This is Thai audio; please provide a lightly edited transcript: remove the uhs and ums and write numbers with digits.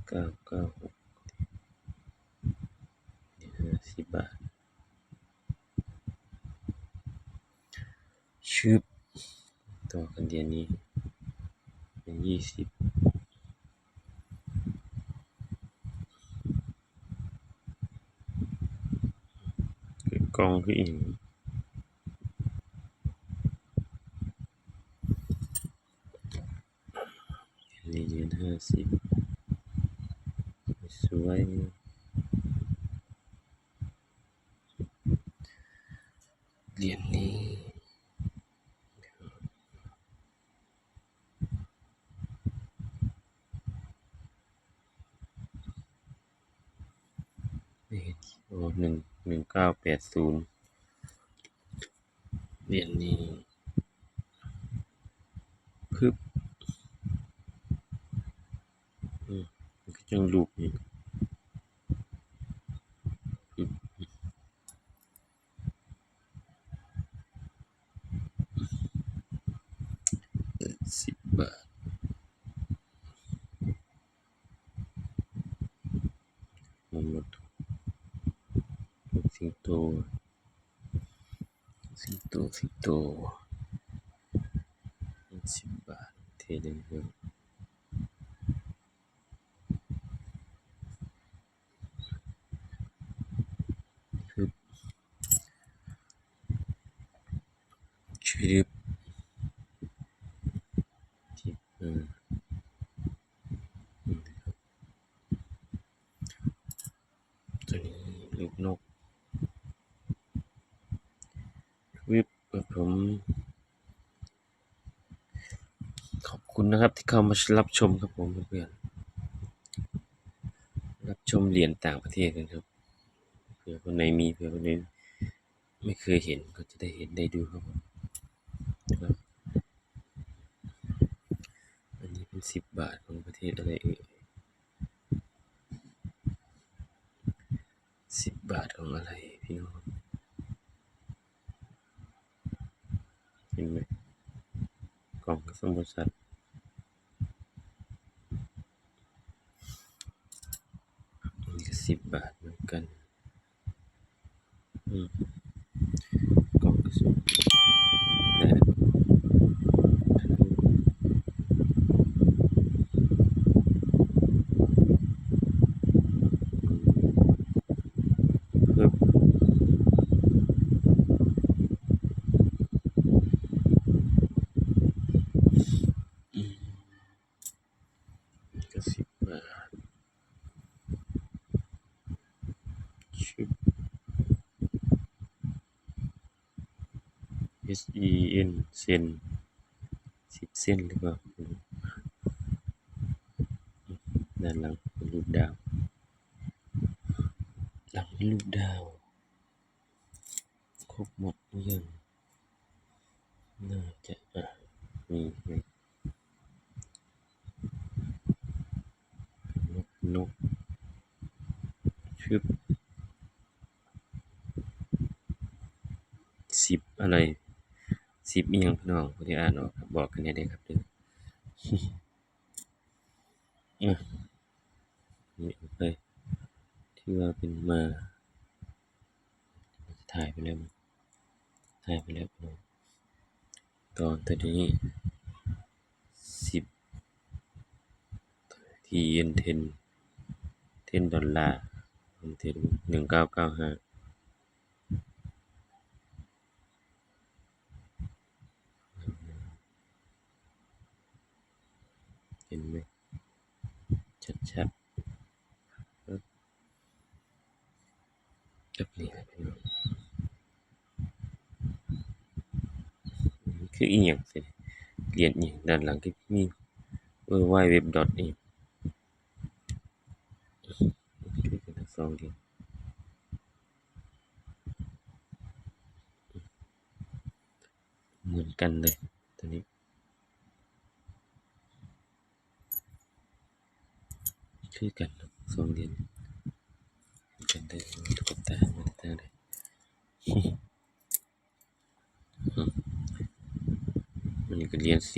199650 บาทชืบต่อกันเหรียญนี้เป็น20กองคืออีกเหรียญ50สวยเหรียญนี้ไม่เห็นโอ้1980เหรียญนี้พึบมันก็จังลูกอีกพึบ10 บาทมันหมดสิงโต10 บาทเทเลยครับพึบชืบที่ตัวนี้ลูกนกวิบผมขอบคุณนะครับที่เข้ามารับชมครับผมเพื่อนๆรับชมเหรียญต่างประเทศกันครับเผื่อคนไหนมีเผื่อคนไหนไม่เคยเห็นก็จะได้เห็นได้ดูครับผมครับอันนี้เป็น10 บาทของประเทศอะไร10 บาทของอะไรพี่น้องเห็นไหมกล่องสมบูรณ์สัตว์นี่ก็10 บาทเหมือนกันกล่องสมและเพิ่มก็10 บาทชิบ SEN เซน10 เซนหรือเปล่าด้านหลังเป็นรูปดาวหลังเป็นรูปดาวครบหมดหรือยังน่าจะมีนกชืบ10อะไร10อีหยังพี่น้องผู้ที่อ่านออกบอกกันได้เด้อครับเด้อนี่เอาไปที่ว่าเป็นมาถ่ายไปแล้วพี่น้องตอนตัวนี้10 TN 10 ดอลลาร์ผมถือ1995เห็นไหมชัดๆแบบนี้นะพี่น้องคืออีหยังสิเหรียญอีหยังด้านหลังก็มีwww. นี่คือกันทั้ง2เหรียญเหมือนกันเลยตัวนี้คือกัน2เหรียญกันได้ตุ๊กตาเลยมันก็เหรียญ10